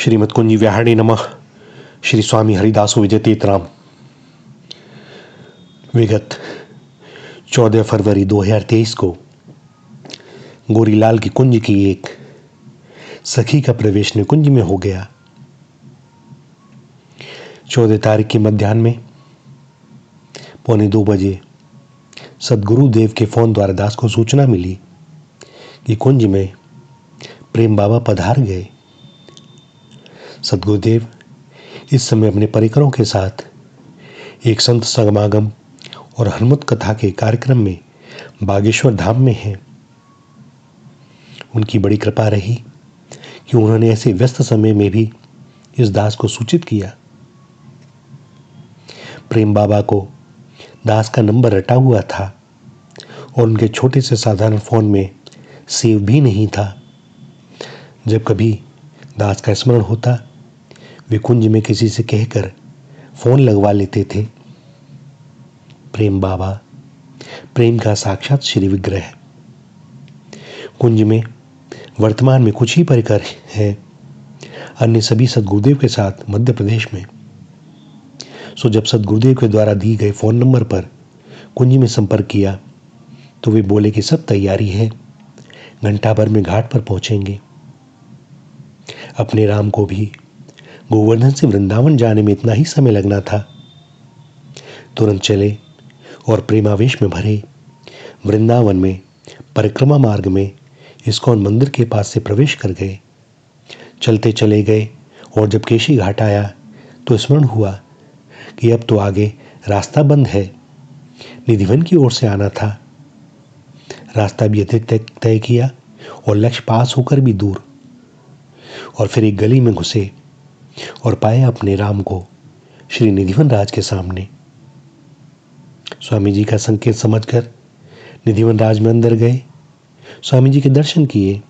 श्रीमद् कुंजी व्याहरणे नमः। श्री स्वामी हरिदासो विजय तीर्थराम। विगत 14 फरवरी 2023 को गोरीलाल की कुंज की एक सखी का प्रवेश निकुंज में हो गया। 14 तारीख की मध्याह्न में 1:45 बजे सदगुरु देव के फोन द्वारा दास को सूचना मिली कि कुंज में प्रेम बाबा पधार गए। सदगुरुदेव इस समय अपने परिकरों के साथ एक संत समागम और हनुमत कथा के कार्यक्रम में बागेश्वर धाम में हैं। उनकी बड़ी कृपा रही कि उन्होंने ऐसे व्यस्त समय में भी इस दास को सूचित किया। प्रेम बाबा को दास का नंबर रटा हुआ था और उनके छोटे से साधारण फोन में सेव भी नहीं था। जब कभी दास का स्मरण होता वे कुंज में किसी से कहकर फोन लगवा लेते थे। प्रेम बाबा प्रेम का साक्षात श्री विग्रह। कुंज में वर्तमान में कुछ ही परिकर हैं, अन्य सभी सदगुरुदेव के साथ मध्य प्रदेश में। सो जब सदगुरुदेव के द्वारा दी गए फोन नंबर पर कुंज में संपर्क किया तो वे बोले कि सब तैयारी है, घंटा भर में घाट पर पहुंचेंगे। अपने राम को भी गोवर्धन से वृंदावन जाने में इतना ही समय लगना था। तुरंत चले और प्रेमावेश में भरे वृंदावन में परिक्रमा मार्ग में इस्कॉन मंदिर के पास से प्रवेश कर गए। चलते चले गए और जब केशी घाट आया तो स्मरण हुआ कि अब तो आगे रास्ता बंद है, निधिवन की ओर से आना था। रास्ता भी अधिक तय किया और लक्ष्य पास होकर भी दूर, और फिर एक गली में घुसे और पाए अपने राम को श्री निधिवन राज के सामने। स्वामी जी का संकेत समझकर निधिवन राज में अंदर गए, स्वामी जी के दर्शन किए।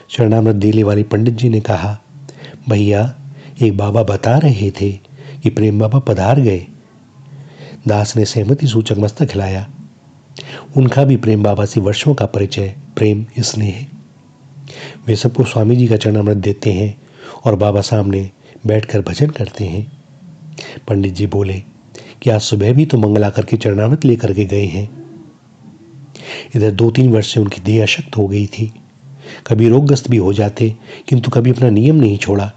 शरणामृत देले वाले पंडित जी ने कहा, भैया एक बाबा बता रहे थे कि प्रेम बाबा पधार गए। दास ने सहमति सूचक मस्तक हिलाया। उनका भी प्रेम बाबा से वर्षों का परिचय, प्रेम, स्नेह। वे सबको स्वामी जी का चरणामृत देते हैं और बाबा सामने बैठकर भजन करते हैं। पंडित जी बोले कि आज सुबह भी तो मंगला करके चरणामृत लेकर के गए हैं। इधर 2-3 वर्ष से उनकी देह अशक्त हो गई थी, कभी रोगग्रस्त भी हो जाते, किंतु कभी अपना नियम नहीं छोड़ा।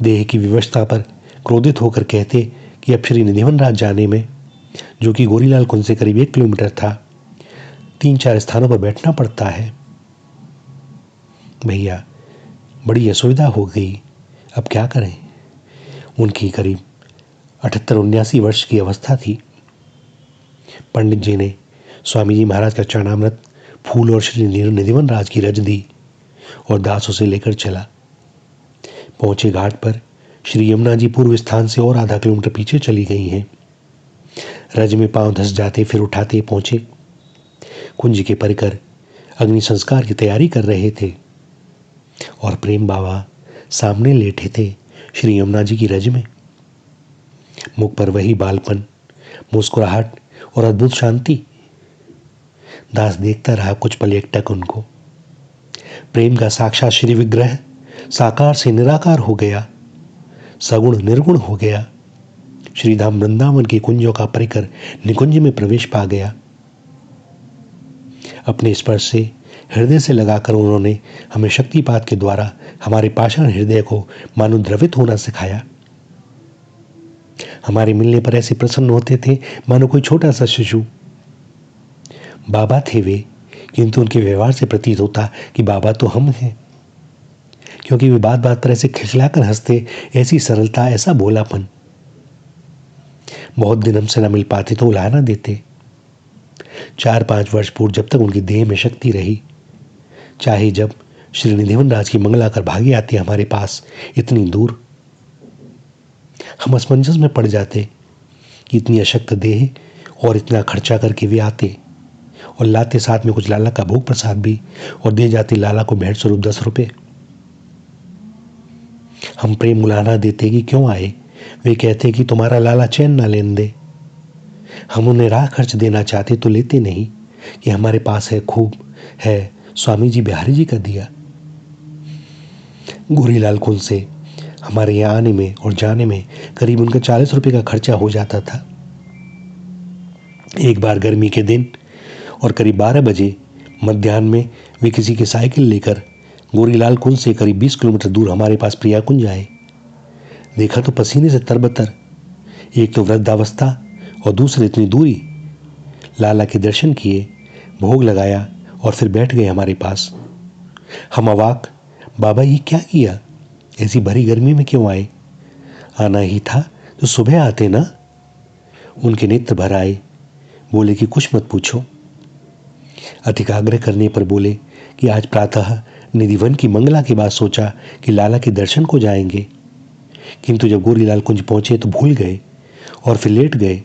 देह की विवशता पर क्रोधित होकर कहते कि अब श्री निधिवन राज जाने में, जो कि गोरीलाल कुंज से करीब 1 किलोमीटर था, 3-4 स्थानों पर बैठना पड़ता है। भैया बड़ी असुविधा हो गई, अब क्या करें। उनकी करीब 78-79 वर्ष की अवस्था थी। पंडित जी ने स्वामी जी महाराज का चरणामृत, फूल और श्री निधिवन राज की रज दी और दास उसे लेकर चला। पहुंचे घाट पर, श्री यमुना जी पूर्व स्थान से और आधा किलोमीटर पीछे चली गई हैं। रज में पांव धस जाते फिर उठाते पहुंचे। कुंज के परिकर अग्नि संस्कार की तैयारी कर रहे थे और प्रेम बाबा सामने लेटे थे श्री यमुना जी की रज में। मुख पर वही बालपन, मुस्कुराहट और अद्भुत शांति। दास देखता रहा कुछ पल एकटक उनको। प्रेम का साक्षात श्री विग्रह साकार से निराकार हो गया, सगुण निर्गुण हो गया। श्रीधाम वृंदावन के कुंजों का परिकर निकुंज में प्रवेश पा गया। अपने स्पर्श से हृदय से लगाकर उन्होंने हमें शक्तिपात के द्वारा हमारे पाषाण हृदय को मानो द्रवित होना सिखाया। हमारे मिलने पर ऐसे प्रसन्न होते थे मानो कोई छोटा सा शिशु। बाबा थे वे, किंतु उनके व्यवहार से प्रतीत होता कि बाबा तो हम हैं, क्योंकि वे बात बात पर ऐसे खिलखिलाकर हंसते, ऐसी सरलता, ऐसा भोलापन। बहुत दिन हमसे न मिल पाते तो उलाहना देते। 4-5 वर्ष पूर्व जब तक उनकी देह में शक्ति रही, चाहे जब श्री निधिवन राज की मंगला कर भागे आते हमारे पास इतनी दूर, हम असमंजस में पड़ जाते कि इतनी अशक्त देह और इतना खर्चा करके वे आते और लाते साथ में कुछ लाला का भोग प्रसाद भी, और दे जाते लाला को भेंट स्वरूप 10 रुपए। हम प्रेम उलाहना देते कि क्यों आए। वे कहते कि तुम्हारा लाला चैन ना लेने दे। हम उन्हें राह खर्च देना चाहते तो लेते नहीं कि हमारे पास है, खूब है, स्वामी जी बिहारी जी का दिया। गोरीलाल कुंज से हमारे यहाँ आने में और जाने में करीब उनका 40 रुपये का खर्चा हो जाता था। एक बार गर्मी के दिन और करीब 12 बजे मध्याह्न में वे किसी की साइकिल लेकर गोरीलाल कुंज से करीब 20 किलोमीटर दूर हमारे पास प्रिया कुंज आए। देखा तो पसीने से तरबतर, एक तो वृद्धावस्था और दूसरी इतनी दूरी। लाला के दर्शन किए, भोग लगाया और फिर बैठ गए हमारे पास। हम अवाक, बाबा ये क्या किया, ऐसी भरी गर्मी में क्यों आए? आना ही था तो सुबह आते ना। उनके नेत्र भर आए, बोले कि कुछ मत पूछो। अधिक आग्रह करने पर बोले कि आज प्रातः निधिवन की मंगला के बाद सोचा कि लाला के दर्शन को जाएंगे, किंतु जब गोरीलाल कुंज पहुंचे तो भूल गए और फिर लेट गए।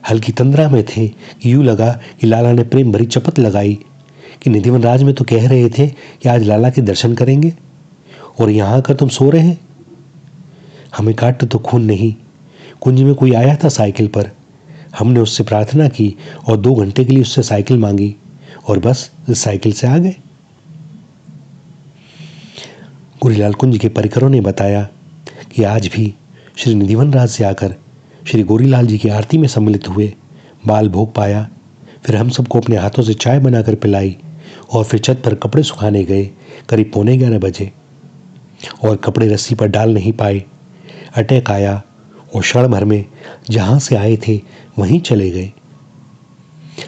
हल्की तंद्रा में थे कि यूं लगा कि लाला ने प्रेम भरी चपत लगाई कि निधिवन राज में तो कह रहे थे कि आज लाला के दर्शन करेंगे और यहाँ आकर तुम सो रहे। हमें काट तो खून नहीं। कुंज में कोई आया था साइकिल पर, हमने उससे प्रार्थना की और 2 घंटे के लिए उससे साइकिल मांगी और बस साइकिल से आ गए। गोरीलाल कुंज के परिकरों ने बताया कि आज भी श्री निधिवन राज से आकर श्री गोरीलाल जी की आरती में सम्मिलित हुए, बाल भोग पाया, फिर हम सबको अपने हाथों से चाय बनाकर पिलाई और फिर छत पर कपड़े सुखाने गए करीब 11:15 बजे और कपड़े रस्सी पर डाल नहीं पाए। अटैक आया और क्षण भर में जहां से आए थे वहीं चले गए।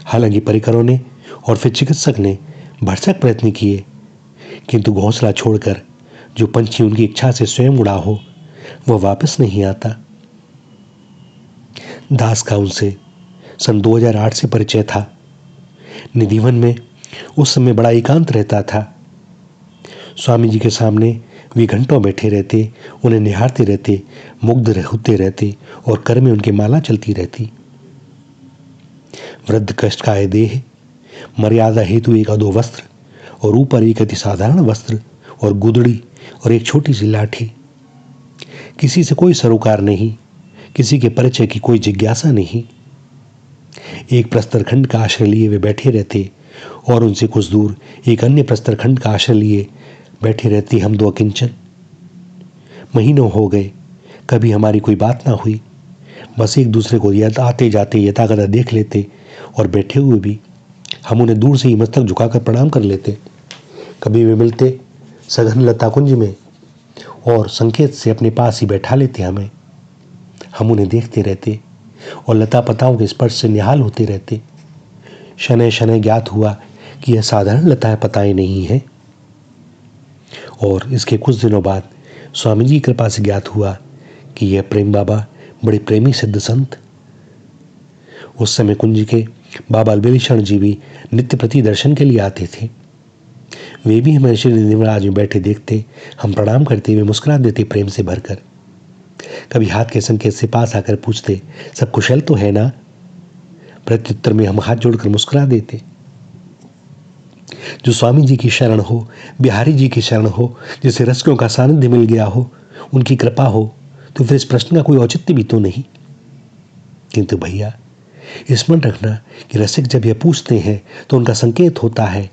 हालांकि परिकरों ने और फिर चिकित्सक ने भरसक प्रयत्न किए, किंतु घोंसला छोड़कर जो पंछी उनकी इच्छा से स्वयं उड़ा हो वह वापस नहीं आता। दास का उनसे सन 2008 से परिचय था। निधिवन में उस समय बड़ा एकांत रहता था। स्वामी जी के सामने वे घंटों बैठे रहते, उन्हें निहारते रहते, मुग्ध होते रहते और कर में उनके माला चलती रहती। वृद्ध कष्टकाय देह, मर्यादा हेतु एक अधो वस्त्र और ऊपर एक अति साधारण वस्त्र और गुदड़ी और एक छोटी सी लाठी। किसी से कोई सरोकार नहीं, किसी के परिचय की कोई जिज्ञासा नहीं। एक प्रस्तर खंड का आश्रय लिए वे बैठे रहते और उनसे कुछ दूर एक अन्य प्रस्तर खंड का आश्रय लिए बैठे रहते हम दो अकिंचन। महीनों हो गए, कभी हमारी कोई बात ना हुई। बस एक दूसरे को आते जाते यथाकथा देख लेते और बैठे हुए भी हम उन्हें दूर से ही मस्तक झुकाकर प्रणाम कर लेते। कभी वे मिलते सघन लता कुंज में और संकेत से अपने पास ही बैठा लेते हमें। हम उन्हें देखते रहते और लता पताओं के स्पर्श से निहाल होते रहते। शनै शनै ज्ञात हुआ कि यह साधारण लताएं पताएं नहीं है। और इसके कुछ दिनों बाद स्वामी जी की कृपा से ज्ञात हुआ कि यह प्रेम बाबा बड़े प्रेमी सिद्ध संत। उस समय कुंज के बाबा अलबेलीशरण जी भी नित्य प्रति दर्शन के लिए आते थे। वे भी हमें श्री निधिवन में बैठे देखते, हम प्रणाम करते हुए मुस्कुरा देते प्रेम से भरकर। कभी हाथ के संकेत से पास आकर पूछते, सब कुशल तो है ना? प्रत्युत्तर में हम हाथ जोड़कर मुस्कुरा देते। जो स्वामी जी की शरण हो, बिहारी जी की शरण हो, जिसे रसिकों का सानिध्य मिल गया हो, उनकी कृपा हो, तो फिर इस प्रश्न का कोई औचित्य भी तो नहीं। किंतु भैया स्मरण रखना कि रसिक जब यह पूछते हैं तो उनका संकेत होता है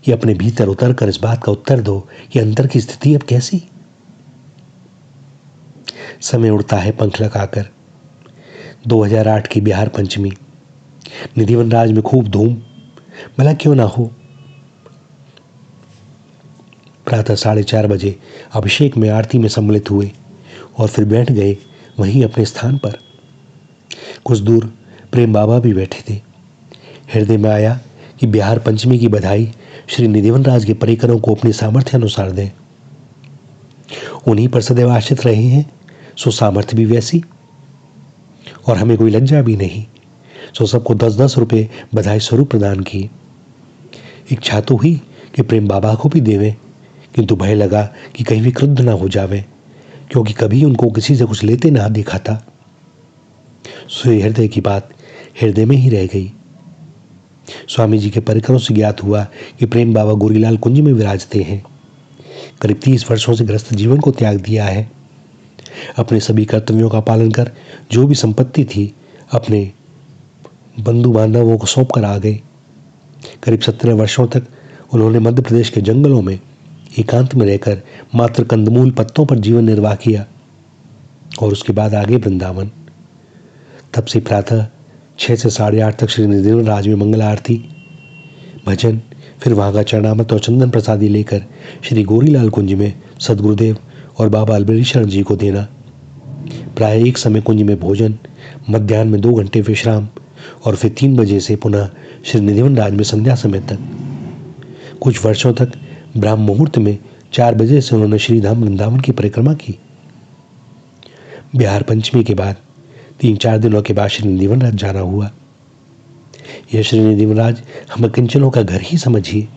कि अपने भीतर उतर कर इस बात का उत्तर दो कि अंतर की स्थिति अब कैसी। समय उड़ता है पंख लगाकर। 2008 की बिहार पंचमी। निधिवन राज में खूब धूम, भला क्यों ना हो। प्रातः 4:30 बजे अभिषेक में आरती में सम्मिलित हुए और फिर बैठ गए वहीं अपने स्थान पर। कुछ दूर प्रेम बाबा भी बैठे थे। हृदय में आया कि बिहार पंचमी की बधाई श्री निधिवन राज के परिकरों को अपनी सामर्थ्य अनुसार दें। उन्हीं पर सदैव आश्रित रहे हैं, सो सामर्थ्य भी वैसी और हमें कोई लज्जा भी नहीं, सो सबको 10-10 रुपये बधाई स्वरूप प्रदान किए। इच्छा तो हुई कि प्रेम बाबा को भी देवे, किंतु भय लगा कि कहीं भी क्रुद्ध ना हो जावे, क्योंकि कभी उनको किसी से कुछ लेते ना देखा था। सो हृदय की बात हृदय में ही रह गई। स्वामी जी के परिकरों से ज्ञात हुआ कि प्रेम बाबा गोरीलाल कुंज में विराजते हैं। करीब 30 वर्षों से ग्रस्त जीवन को त्याग दिया है। अपने सभी कर्तव्यों का पालन कर जो भी संपत्ति थी अपने बंधु बांधवों को सौंप कर आ गए। करीब 17 वर्षों तक उन्होंने मध्य प्रदेश के जंगलों में एकांत में रहकर मात्र कंदमूल पत्तों पर जीवन निर्वाह किया और उसके बाद आगे वृंदावन। तब से प्रातः 6 से 8:30 तक श्री निधिवन राज में मंगल आरती, भजन, फिर वहां का चरणामृत और चंदन प्रसादी लेकर श्री गौरीलाल कुंज में सदगुरुदेव और बाबा अलबेली शरण जी को देना। प्राय एक समय कुंज में भोजन, मध्याह्न में 2 घंटे विश्राम और फिर 3 बजे से पुनः श्री निधिवन राज में संध्या समय तक। कुछ वर्षों तक ब्राह्म मुहूर्त में 4 बजे से उन्होंने श्रीधाम वृंदावन की परिक्रमा की। बिहार पंचमी के बाद 3-4 दिनों के बाद श्री निधिवन राज जाना हुआ। यह श्री निधिवन राज हम किंचनों का घर ही समझिए।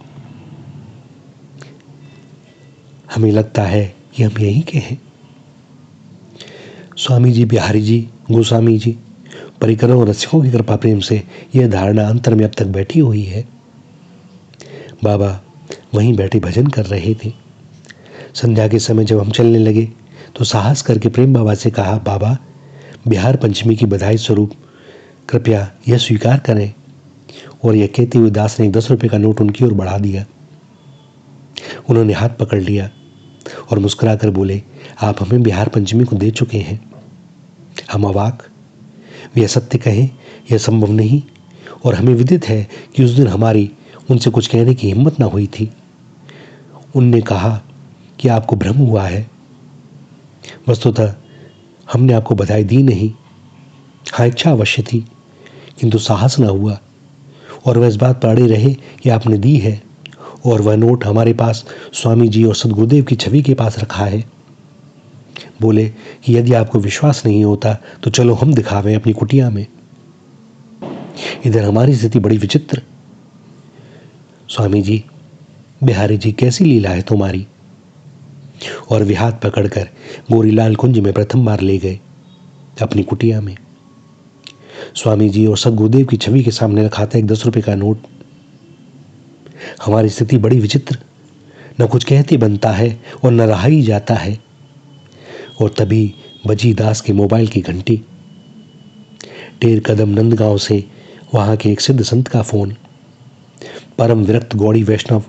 हमें लगता है कि हम यहीं के हैं। स्वामी जी, बिहारी जी, गोस्वामी जी, परिकरों और रसिकों की कृपा प्रेम से यह धारणा अंतर में अब तक बैठी हुई है। बाबा वहीं बैठे भजन कर रहे थे। संध्या के समय जब हम चलने लगे तो साहस करके प्रेम बाबा से कहा, बाबा बिहार पंचमी की बधाई स्वरूप कृपया यह स्वीकार करें। और यह कहते हुए दास ने 10 रुपए का नोट उनकी ओर बढ़ा दिया। उन्होंने हाथ पकड़ लिया और मुस्कुराकर बोले, आप हमें बिहार पंचमी को दे चुके हैं। हम अवाक। वे सत्य कहें यह संभव नहीं और हमें विदित है कि उस दिन हमारी उनसे कुछ कहने की हिम्मत ना हुई थी। उनने कहा कि आपको भ्रम हुआ है। वस्तुतः हमने आपको बधाई दी नहीं। हाँ, इच्छा अवश्य थी किंतु साहस ना हुआ और वह इस बात पर अड़े रहे कि आपने दी है और वह नोट हमारे पास स्वामी जी और सदगुरुदेव की छवि के पास रखा है। बोले कि यदि आपको विश्वास नहीं होता तो चलो हम दिखावें अपनी कुटिया में। इधर हमारी स्थिति बड़ी विचित्र। स्वामी जी, बिहारी जी, कैसी लीला है तुम्हारी। और वे हाथ पकड़कर गौरीलाल कुंज में प्रथम बार ले गए अपनी कुटिया में। स्वामी जी और सदगुरुदेव की छवि के सामने रखा था एक 10 रुपए का नोट। हमारी स्थिति बड़ी विचित्र, न कुछ कहते बनता है और न रहा ही जाता है। और तभी बजी दास के मोबाइल की घंटी। टेर कदम नंदगांव से वहां के एक सिद्ध संत का फोन। परम विरक्त गौड़ी वैष्णव,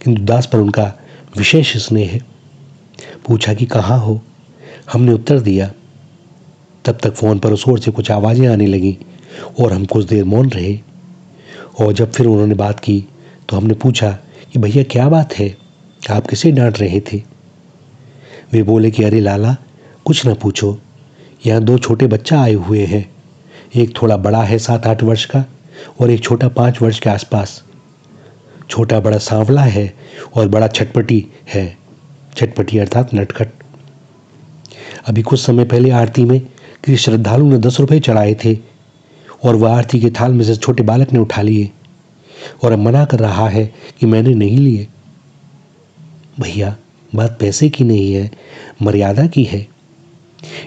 किंतु दास पर उनका विशेष स्नेह है। पूछा कि कहाँ हो। हमने उत्तर दिया। तब तक फोन पर उस ओर से कुछ आवाजें आने लगी और हम कुछ देर मौन रहे। और जब फिर उन्होंने बात की तो हमने पूछा कि भैया क्या बात है, आप किसे डांट रहे थे। वे बोले कि अरे लाला, कुछ न पूछो, यहाँ 2 छोटे बच्चा आए हुए हैं। एक थोड़ा बड़ा है 7-8 वर्ष का और एक छोटा 5 वर्ष के आसपास। छोटा बड़ा सांवला है और बड़ा छटपटी है। छटपटी अर्थात नटखट। अभी कुछ समय पहले आरती में किसी श्रद्धालु ने 10 रुपए चढ़ाए थे और वह आरती के थाल में से छोटे बालक ने उठा लिए और अब मना कर रहा है कि मैंने नहीं लिए। भैया, बात पैसे की नहीं है, मर्यादा की है।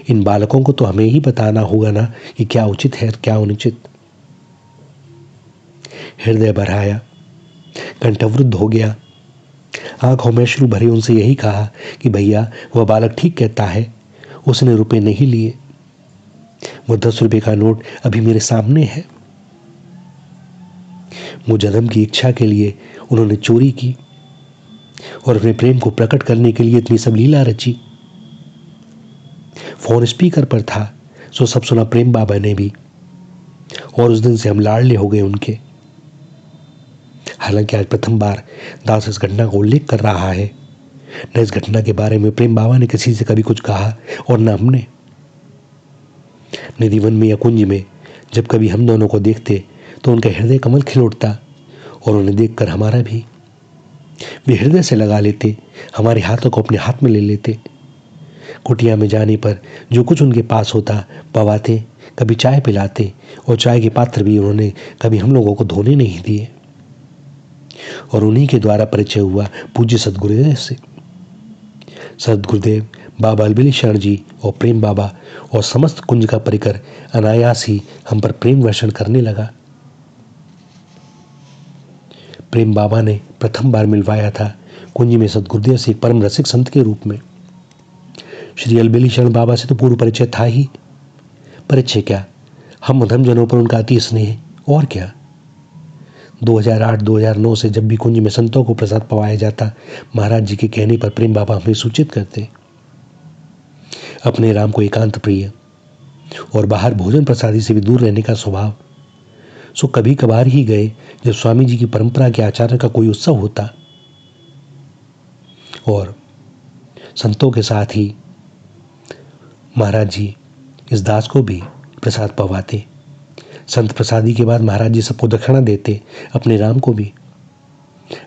इन बालकों को तो हमें ही बताना होगा ना कि क्या उचित है और क्या अनुचित। हृदय भराया, कंठवरुद्ध हो गया। आंखों में अश्रु भरे उनसे यही कहा कि भैया वह बालक ठीक कहता है, उसने रुपए नहीं लिए। वो 10 रुपए का नोट अभी मेरे सामने है। वो जन्म की इच्छा के लिए उन्होंने चोरी की और अपने प्रेम को प्रकट करने के लिए इतनी सब लीला रची। फोन स्पीकर पर था, सो सब सुना प्रेम बाबा ने भी, और उस दिन से हम लाडले हो गए उनके। हालांकि आज प्रथम बार दास इस घटना का उल्लेख कर रहा है। न इस घटना के बारे में प्रेम बाबा ने किसी से कभी कुछ कहा और न हमने। निधिवन में या कुंज में जब कभी हम दोनों को देखते तो उनका हृदय कमल खिल उठता और उन्हें देखकर हमारा भी। वे हृदय से लगा लेते, हमारे हाथों को अपने हाथ में ले लेते। कुटिया में जाने पर जो कुछ उनके पास होता पवाते, कभी चाय पिलाते और चाय के पात्र भी उन्होंने कभी हम लोगों को धोने नहीं दिए। और उन्हीं के द्वारा परिचय हुआ पूज्य सदगुरुदेव से। सदगुरुदेव, बाबा अलबेली शरण जी और प्रेम बाबा और समस्त कुंज का परिकर अनायास ही हम पर प्रेम वर्षण करने लगा। प्रेम बाबा ने प्रथम बार मिलवाया था कुंज में सदगुरुदेव से एक परम रसिक संत के रूप में। श्री अलबेली शरण बाबा से तो पूर्व परिचय था ही। परिचय क्या, हम मध्यम जनों पर उनका अति स्नेह, और क्या। 2008-2009 से जब भी कुंज में संतों को प्रसाद पवाया जाता, महाराज जी के कहने पर प्रेम बाबा हमें सूचित करते। अपने राम को एकांत प्रिय और बाहर भोजन प्रसादी से भी दूर रहने का स्वभाव, सो कभी कभार ही गए जब स्वामी जी की परंपरा के आचार्य का कोई उत्सव होता और संतों के साथ ही महाराज जी इस दास को भी प्रसाद पवाते। संत प्रसादी के बाद महाराज जी सबको दक्षिणा देते, अपने राम को भी।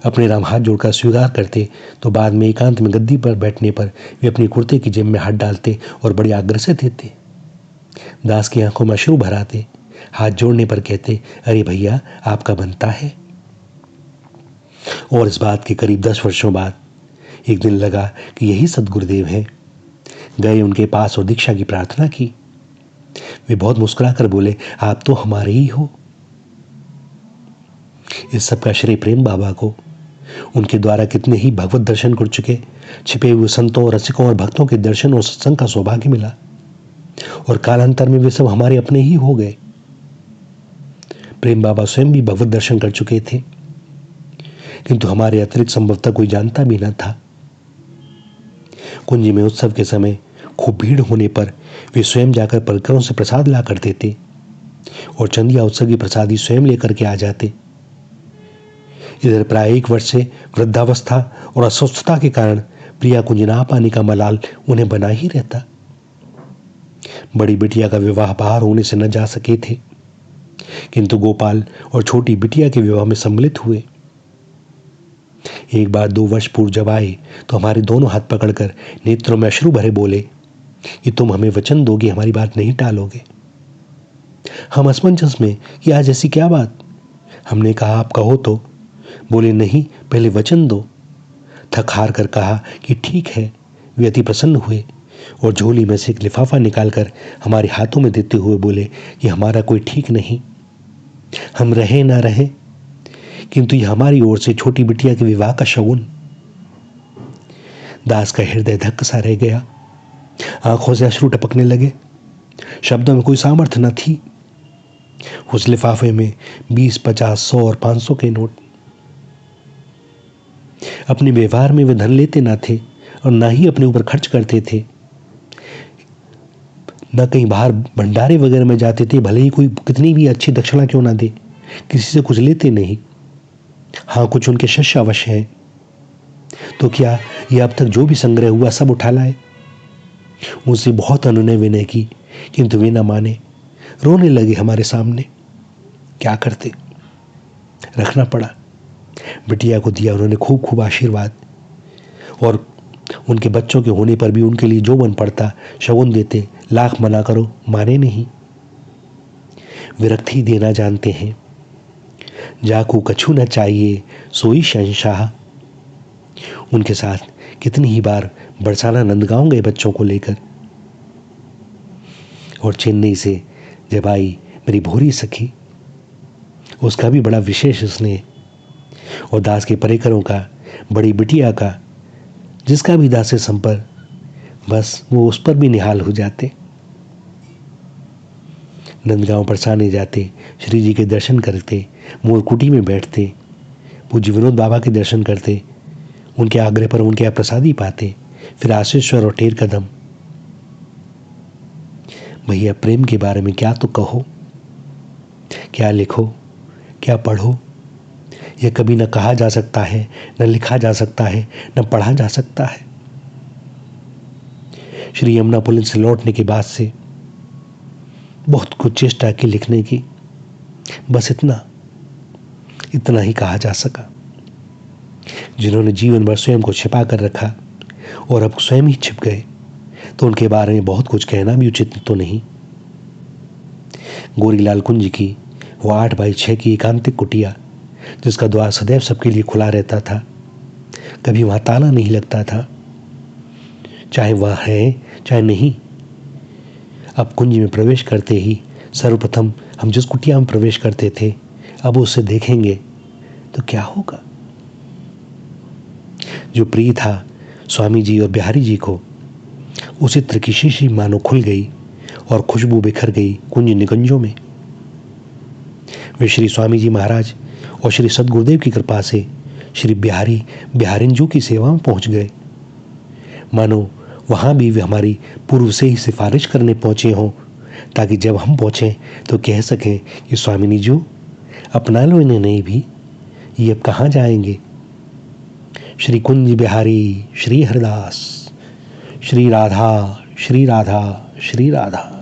अपने राम हाथ जोड़कर स्वीकार करते तो बाद में एकांत में गद्दी पर बैठने पर वे अपनी कुर्ते की जेब में हाथ डालते और बड़े आग्रह से देते। दास की आंखों में अश्रु भर आते, हाथ जोड़ने पर कहते, अरे भैया आपका बनता है। और इस बात के करीब 10 वर्षों बाद एक दिन लगा कि यही सदगुरुदेव हैं। गए उनके पास और दीक्षा की प्रार्थना की। वे बहुत मुस्कुराकर बोले, आप तो हमारे ही हो। इस सब का श्रेय प्रेम बाबा को, उनके द्वारा कितने ही भगवत दर्शन कर चुके छिपे हुए संतों, रसिकों और भक्तों के दर्शन और सत्संग का सौभाग्य मिला और कालांतर में वे सब हमारे अपने ही हो गए। प्रेम बाबा स्वयं भी भगवत दर्शन कर चुके थे, किंतु हमारे अतिरिक्त संभवतः कोई जानता भी न था। कुंज में उत्सव के समय खूब भीड़ होने पर वे स्वयं जाकर परिकरों से प्रसाद ला कर देते और चंदिया उत्सव की प्रसादी स्वयं लेकर के आ जाते। इधर प्राय 1 वर्ष से वृद्धावस्था और अस्वस्थता के कारण प्रिया कुंज ना पाने का मलाल उन्हें बना ही रहता। बड़ी बिटिया का विवाह बाहर होने से न जा सके थे, किंतु गोपाल और छोटी बिटिया के विवाह में सम्मिलित हुए। एक बार 2 वर्ष पूर्व जब आए तो हमारे दोनों हाथ पकड़कर नेत्रों में अश्रु भरे बोले कि तुम हमें वचन दोगे, हमारी बात नहीं टालोगे। हम असमंजस में कि आज ऐसी क्या बात। हमने कहा आप कहो तो। बोले नहीं, पहले वचन दो। थक हार कर कहा कि ठीक है। वे अति प्रसन्न हुए और झोली में से एक लिफाफा निकालकर हमारे हाथों में देते हुए बोले कि हमारा कोई ठीक नहीं, हम रहे ना रहे, किंतु यह हमारी ओर से छोटी बिटिया के विवाह का शगुन। दास का हृदय धक्का सा रह गया, आंखों से अश्रु टपकने लगे। शब्दों में कोई सामर्थ्य न थी। उस लिफाफे में 20, 50, 100 और 500 के नोट। अपने व्यवहार में वे धन लेते ना थे और ना ही अपने ऊपर खर्च करते थे, न कहीं बाहर भंडारे वगैरह में जाते थे, भले ही कोई कितनी भी अच्छी दक्षिणा क्यों ना दे, किसी से कुछ लेते नहीं। हाँ, कुछ उनके शिष्य अवश्य हैं, तो क्या ये अब तक जो भी संग्रह हुआ सब उठा लाए। उनसे बहुत अनुनय विनय की, किंतु वे न माने, रोने लगे हमारे सामने। क्या करते, रखना पड़ा। बिटिया को दिया उन्होंने खूब खूब आशीर्वाद और उनके बच्चों के होने पर भी उनके लिए जो बन पड़ता शगुन देते। लाख मना करो, माने नहीं। विरक्ति देना जानते हैं। जाकू कछु न चाहिए सोई शहंशाह। उनके साथ कितनी ही बार बरसाना नंदगांव गए बच्चों को लेकर। और चेन्नई से जब आई मेरी भोरी सखी, उसका भी बड़ा विशेष स्नेह। और दास के परिकरों का, बड़ी बिटिया का, जिसका भी दास से संपर्क, बस वो उस पर भी निहाल हो जाते। नंदगांव बरसाने जाते, श्री जी के दर्शन करते, मोरकुटी में बैठते, पूज्य विनोद बाबा के दर्शन करते, उनके आग्रह पर उनके यहाँ प्रसादी पाते, फिर आशीश्वर और टेर कदम। भैया प्रेम के बारे में क्या तो कहो, क्या लिखो, क्या पढ़ो। यह कभी न कहा जा सकता है, न लिखा जा सकता है, न पढ़ा जा सकता है। श्री यमुना पुलिन से लौटने के बाद से बहुत कुछ चेष्टा की लिखने की, बस इतना ही कहा जा सका। जिन्होंने जीवन भर स्वयं को छिपा कर रखा और अब स्वयं ही छिप गए, तो उनके बारे में बहुत कुछ कहना भी उचित तो नहीं। गोरीलाल कुंज की वो 8x6 की एकांतिक कुटिया, जिसका द्वार सदैव सबके लिए खुला रहता था, कभी वहां ताला नहीं लगता था, चाहे वह है चाहे नहीं। अब कुंज में प्रवेश करते ही सर्वप्रथम हम जिस कुटिया में प्रवेश करते थे, अब उसे देखेंगे तो क्या होगा। जो प्रिय था स्वामी जी और बिहारी जी को, उसी तरह की शीशी मानो खुल गई और खुशबू बिखर गई कुंज निकुंजों में। वे श्री स्वामी जी महाराज और श्री सद्गुरुदेव की कृपा से श्री बिहारी बिहारिंजू की सेवा में पहुंच गए। मानो वहां भी वे हमारी पूर्व से ही सिफारिश करने पहुंचे हों, ताकि जब हम पहुंचें तो कह सकें कि स्वामिनी जी अपना लो इन्हें, नहीं भी ये अब कहाँ जाएंगे। श्री कुंज बिहारी श्री हरिदास, श्री राधा श्री राधा श्री राधा।